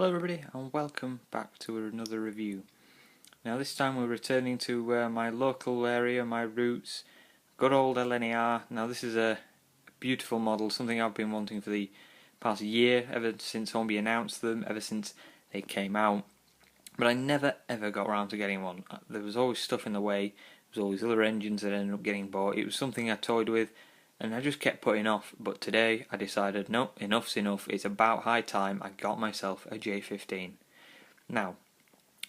Hello everybody and welcome back to another review. Now this time we're returning to my local area, my roots, good old LNER. Now this is a beautiful model, something I've been wanting for the past year, ever since Hornby announced them, ever since they came out. But I never ever got around to getting one. There was always stuff in the way, there was always other engines that ended up getting bought. It was something I toyed with and I just kept putting off, but today I decided, no, enough's enough, it's about high time I got myself a J15. Now,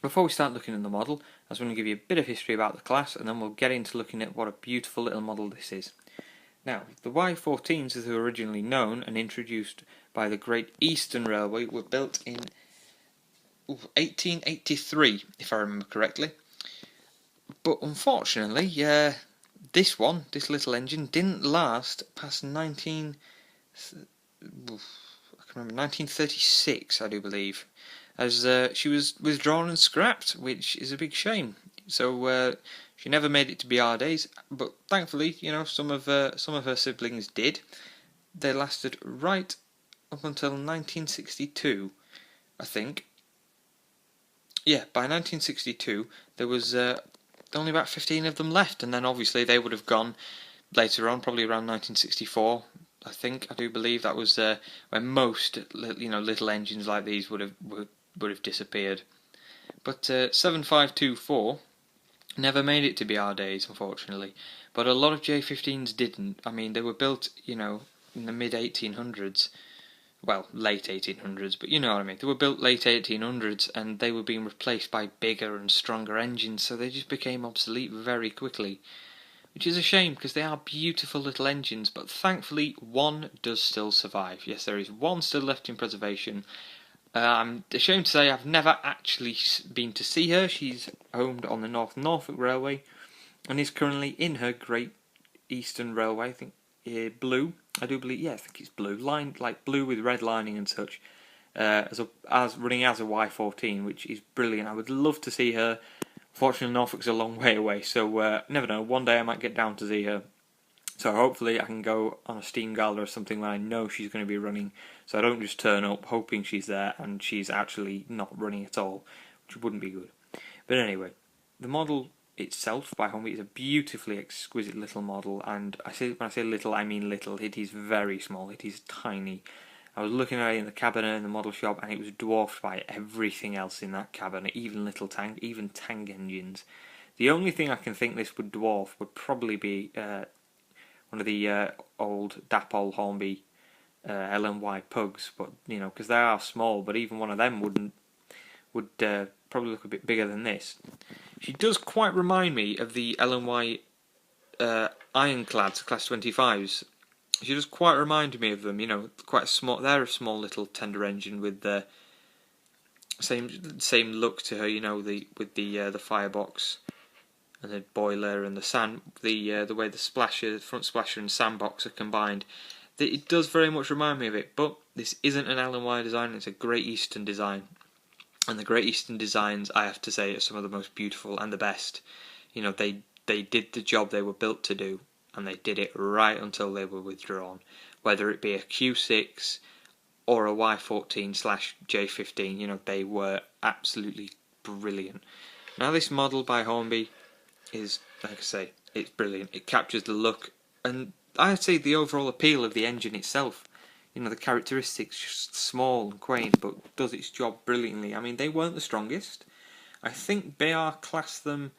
before we start looking at the model, I just want to give you a bit of history about the class, and then we'll get into looking at what a beautiful little model this is. Now, the Y14s, as they were originally known and introduced by the Great Eastern Railway, were built in 1883, if I remember correctly. But unfortunately, this little engine, didn't last past 1936, I do believe, as she was withdrawn and scrapped, which is a big shame. So she never made it to be our days, but thankfully, some of her siblings did. They lasted right up until 1962, I think. Yeah, by 1962 there was only about 15 of them left, and then obviously they would have gone later on, probably around 1964. I do believe that was when most little engines like these would have disappeared. But 7524 never made it to be our days, unfortunately. But a lot of J15s didn't. I mean, they were built, in the mid 1800s. Well, late 1800s, but you know what I mean. They were built late 1800s, and they were being replaced by bigger and stronger engines, so they just became obsolete very quickly. Which is a shame, because they are beautiful little engines, but thankfully one does still survive. Yes, there is one still left in preservation. I'm ashamed to say I've never actually been to see her. She's homed on the North Norfolk Railway, and is currently in her Great Eastern Railway, I think, blue. I do believe, I think it's blue, lined like blue with red lining and such, as running as a Y14, which is brilliant. I would love to see her. Fortunately, Norfolk's a long way away, so never know. One day I might get down to see her. So hopefully I can go on a steam gala or something when I know she's going to be running, so I don't just turn up hoping she's there and she's actually not running at all, which wouldn't be good. But anyway, the model itself by Hornby is a beautifully exquisite little model, and when I say little, I mean little. It is very small, it is tiny. I was looking at it in the cabinet in the model shop, and it was dwarfed by everything else in that cabinet, even even tank engines. The only thing I can think this would dwarf would probably be one of the old Dapol Hornby LNY pugs, but because they are small, but even one of them would probably look a bit bigger than this. She does quite remind me of the LNY Ironclads Class 25s. She does quite remind me of them. Quite small. They're a small little tender engine with the same look to her. With the firebox and the boiler and the way the front splasher and sandbox are combined. It does very much remind me of it, but this isn't an LNY design. It's a Great Eastern design. And the Great Eastern designs, I have to say, are some of the most beautiful and the best. They did the job they were built to do, and they did it right until they were withdrawn. Whether it be a Q6 or a Y14/J15, they were absolutely brilliant. Now this model by Hornby is, like I say, it's brilliant. It captures the look, and I'd say the overall appeal of the engine itself. The characteristics, just small and quaint, but does its job brilliantly. I mean, they weren't the strongest. I think BR classed them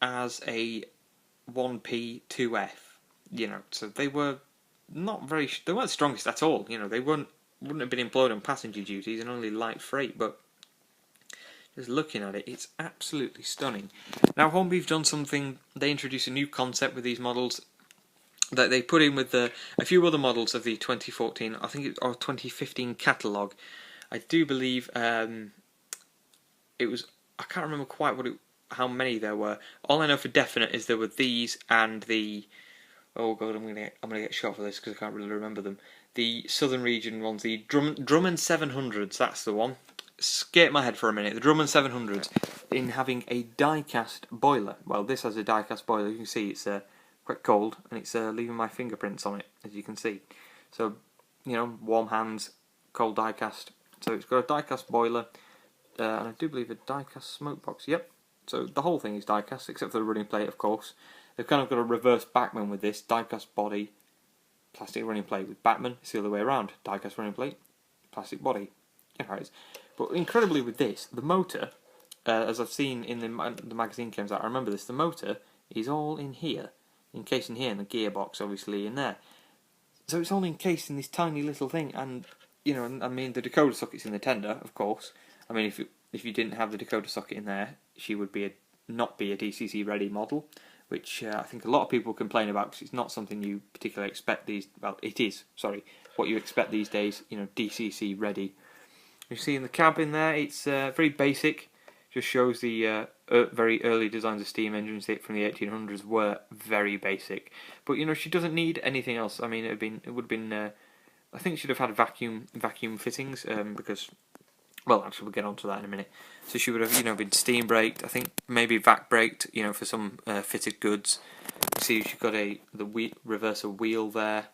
as a 1P 2F. So they were they weren't strongest at all. They wouldn't have been employed on passenger duties and only light freight, but just looking at it, it's absolutely stunning. Now, Hornby've done something. They introduced a new concept with these models that they put in with a few other models of the 2014, or 2015 catalogue. I do believe it was. I can't remember quite how many there were. All I know for definite is there were these and the. Oh god, I'm gonna get shot for this because I can't really remember them. The Southern Region ones, the Drummond 700s. That's the one. Skate my head for a minute. The Drummond 700s in having a die-cast boiler. Well, this has a die-cast boiler. You can see it's quite cold, and it's leaving my fingerprints on it, as you can see. So, warm hands, cold die-cast, So it's got a die-cast boiler, and I do believe a die-cast smoke box. Yep. So the whole thing is die-cast, except for the running plate, of course. They've kind of got a reverse backman with this, die-cast body, plastic running plate. With Batman, it's the other way around, die-cast running plate, plastic body. You know how it is. But incredibly with this, the motor, as I've seen in the magazine comes out, I remember this, the motor is all in here, encased in here, and the gearbox obviously in there. So it's all encased in this tiny little thing, and you know, I mean, the decoder socket's in the tender, of course. I mean, if you didn't have the decoder socket in there, she would not be a DCC ready model, which I think a lot of people complain about because it's not something you particularly expect these. Well, it is. Sorry, what you expect these days. You know, DCC ready. You see in the cab in there, it's very basic. Just shows the very early designs of steam engines from the 1800s were very basic. But you know, she doesn't need anything else. I mean, it would have been. I think she'd have had vacuum fittings because. Well, actually, we'll get onto that in a minute. So she would have, you know, been steam braked. I think maybe vac braked, you know, for some fitted goods. You see, she's got the reverser wheel there.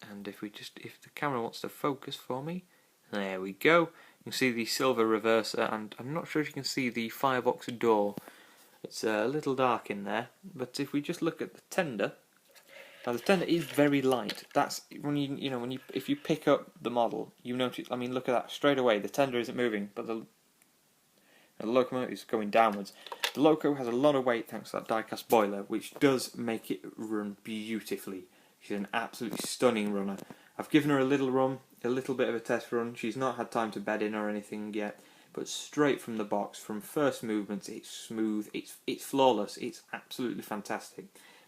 And if the camera wants to focus for me, there we go. You can see the silver reverser, and I'm not sure if you can see the firebox door. It's a little dark in there, but if we just look at the tender, now the tender is very light. That's when if you pick up the model, you notice. I mean, look at that straight away. The tender isn't moving, but the locomotive is going downwards. The loco has a lot of weight thanks to that die-cast boiler, which does make it run beautifully. She's an absolutely stunning runner. I've given her a little bit of a test run. She's not had time to bed in or anything yet, but straight from the box, from first movements, it's smooth, it's flawless, it's absolutely fantastic.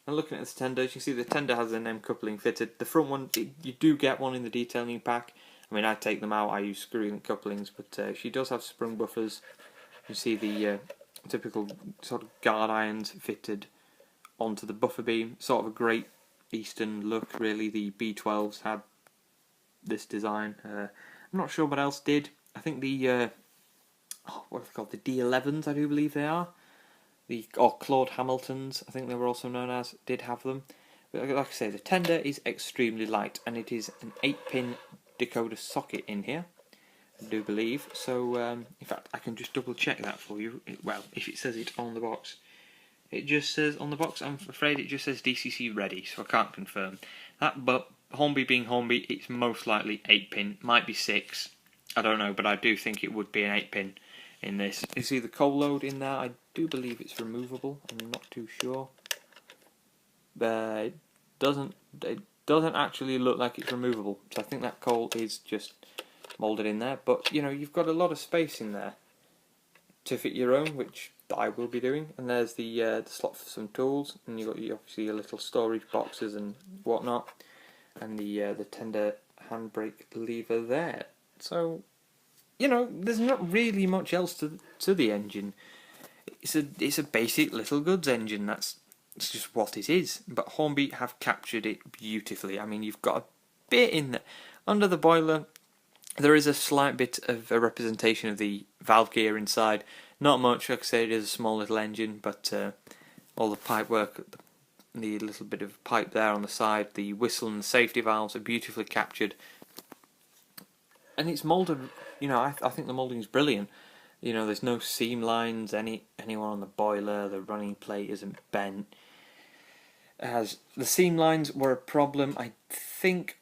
And looking at the tender, you can see the tender has an M coupling fitted. The front one, you do get one in the detailing pack. I mean, I take them out, I use screw-link couplings, but she does have sprung buffers. You see the typical sort of guard irons fitted onto the buffer beam. Sort of a great Eastern look, really. The B12s had this design. I'm not sure what else did. I think the what are they called? The D11s, I do believe they are. Or Claude Hamiltons, I think they were also known as, did have them. But like I say, the tender is extremely light, and it is an 8-pin decoder socket in here, I do believe. So, in fact, I can just double check that for you. Well, if it says it on the box. It just says on the box, I'm afraid it just says DCC ready, so I can't confirm that. But Hornby being Hornby, it's most likely 8-pin, might be 6. I don't know, but I do think it would be an 8-pin in this. You see the coal load in there, I do believe it's removable, I'm not too sure. It doesn't actually look like it's removable, so I think that coal is just moulded in there, but you know, you've got a lot of space in there to fit your own, which I will be doing, and there's the slot for some tools, and you've got obviously your little storage boxes and whatnot, and the tender handbrake lever there. So, you know, there's not really much else to the engine. It's a basic little goods engine. It's just what it is. But Hornby have captured it beautifully. I mean, you've got a bit in there under the boiler. There is a slight bit of a representation of the valve gear inside. Not much, like I say, it is a small little engine, but all the pipe work, the little bit of pipe there on the side, the whistle and the safety valves are beautifully captured. And it's moulded, you know, I think the moulding is brilliant. You know, there's no seam lines anywhere on the boiler, the running plate isn't bent. As the seam lines were a problem, I think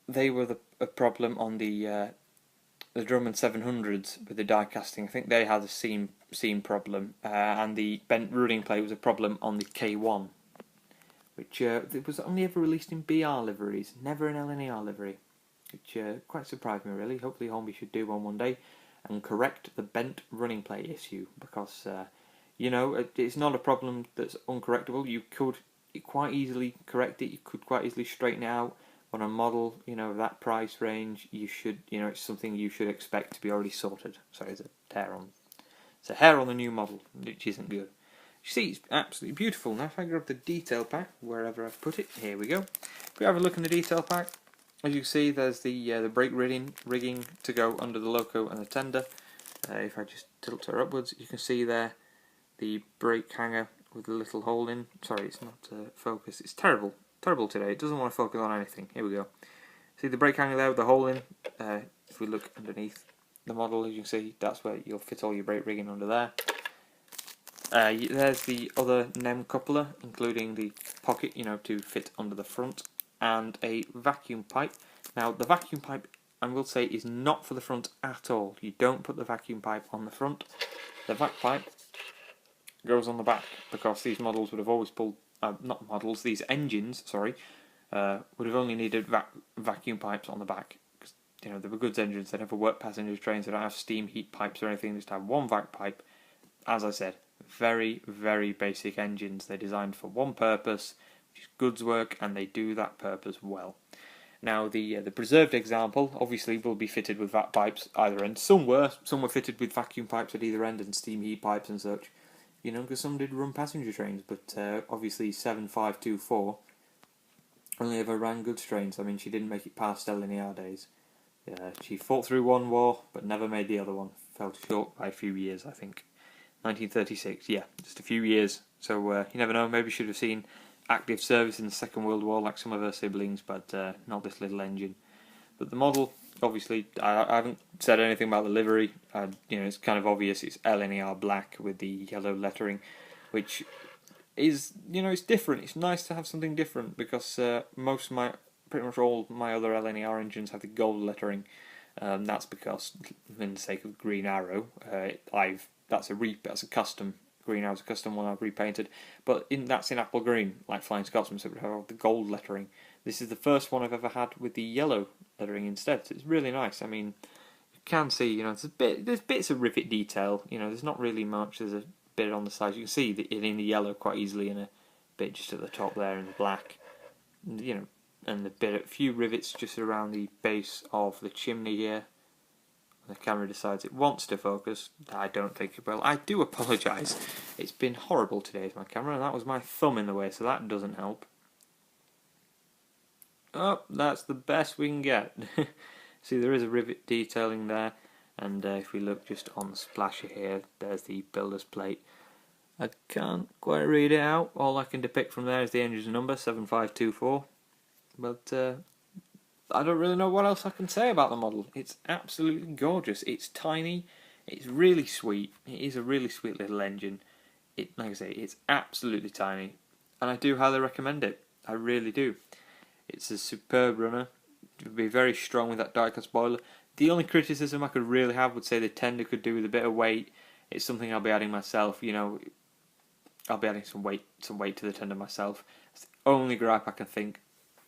they were a problem on the Drummond 700s with the die casting. I think they had a seam problem, and the bent running plate was a problem on the K1, which it was only ever released in BR liveries, never an LNER livery, which quite surprised me really. Hopefully Hornby should do one day and correct the bent running plate issue, because you know, it's not a problem that's uncorrectable. You could quite easily correct it. You could quite easily straighten it out. On a model, you know, that price range, you should, you know, it's something you should expect to be already sorted. Sorry, it's a hair on the new model, which isn't good. You see, it's absolutely beautiful. Now, if I grab the detail pack, wherever I've put it, here we go. If we have a look in the detail pack, as you can see, there's the brake rigging to go under the loco and the tender. If I just tilt her upwards, you can see there the brake hanger with a little hole in. Sorry, it's not focus. It's terrible today. It doesn't want to focus on anything. Here we go. See the brake hanger there with the hole in? If we look underneath the model, as you can see, that's where you'll fit all your brake rigging under there. There's the other NEM coupler, including the pocket, to fit under the front, and a vacuum pipe. Now, the vacuum pipe, I will say, is not for the front at all. You don't put the vacuum pipe on the front. The vac pipe goes on the back, because these models would have always pulled, not models, these engines, sorry, would have only needed vacuum pipes on the back. Because, they were goods engines, they never work passenger trains, they don't have steam heat pipes or anything, they just have one vac pipe. As I said, very, very basic engines. They're designed for one purpose, which is goods work, and they do that purpose well. Now, the preserved example obviously will be fitted with vac pipes either end. Some were fitted with vacuum pipes at either end and steam heat pipes and such. Because some did run passenger trains, but obviously 7524 only ever ran goods trains. I mean, she didn't make it past LNER days. She fought through one war, but never made the other one. Fell short by a few years, I think. 1936, yeah, just a few years. So you never know, maybe should have seen active service in the Second World War like some of her siblings, but not this little engine. But the model, obviously, I haven't said anything about the livery. It's kind of obvious. It's LNER black with the yellow lettering, which is, it's different. It's nice to have something different, because pretty much all my other LNER engines have the gold lettering. That's because, in the sake of Green Arrow, that's a custom. Green Arrow's a custom one I've repainted, but that's in apple green, like Flying Scotsman, so it would have the gold lettering. This is the first one I've ever had with the yellow lettering instead, so it's really nice. I mean, you can see, there's bits of rivet detail, there's not really much, there's a bit on the sides, you can see it in the yellow quite easily, and a bit just at the top there in the black, and a few rivets just around the base of the chimney here. The camera decides it wants to focus. I don't think it will. I do apologise. It's been horrible today with my camera, and that was my thumb in the way, so that doesn't help. Oh, that's the best we can get. See, there is a rivet detailing there, and if we look just on the splasher here, there's the builder's plate. I can't quite read it out. All I can depict from there is the engine's number, 7524. But I don't really know what else I can say about the model. It's absolutely gorgeous. It's tiny. It's really sweet. It is a really sweet little engine. Like I say, it's absolutely tiny, and I do highly recommend it. I really do. It's a superb runner. It would be very strong with that diecast boiler. The only criticism I could really have would say the tender could do with a bit of weight. It's something I'll be adding myself. I'll be adding some weight to the tender myself. It's the only gripe I can think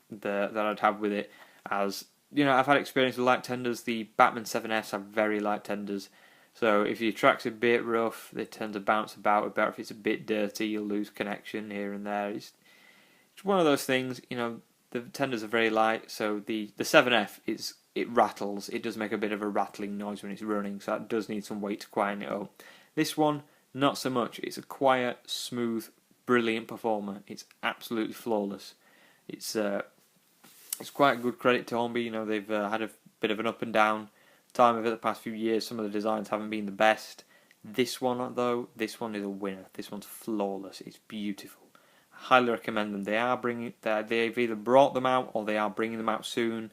that I'd have with it. As I've had experience with light tenders. The Batman 7Fs have very light tenders, so if your track's a bit rough, they tend to bounce about a bit. If it's a bit dirty, you'll lose connection here and there. It's one of those things. The tenders are very light, so the 7F it rattles. It does make a bit of a rattling noise when it's running, so that does need some weight to quieten it up. This one, not so much. It's a quiet, smooth, brilliant performer. It's absolutely flawless. It's quite a good credit to Hornby. They've had a bit of an up and down time over the past few years. Some of the designs haven't been the best. This one, though, this one is a winner. This one's flawless. It's beautiful. I highly recommend them. They've either brought them out or they are bringing them out soon.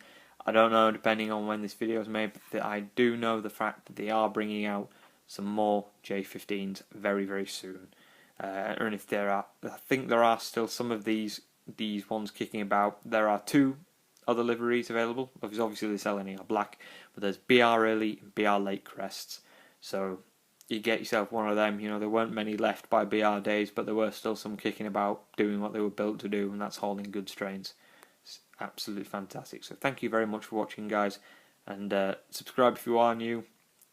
I don't know, depending on when this video is made, but I do know the fact that they are bringing out some more J15s very, very soon. And if I think there are still some of these ones kicking about. There are two other liveries available. Obviously this LNER black, but there's BR early and BR late crests. So you get yourself one of them. There weren't many left by BR days, but there were still some kicking about doing what they were built to do, and that's hauling goods trains. It's absolutely fantastic. So thank you very much for watching, guys, and subscribe if you are new.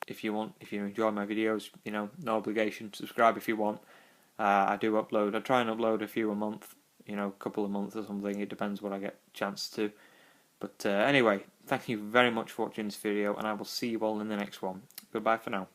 If you enjoy my videos, no obligation. Subscribe if you want. I do upload. I try and upload a few a month. A couple of months or something. It depends what I get a chance to. But anyway, thank you very much for watching this video, and I will see you all in the next one. Goodbye for now.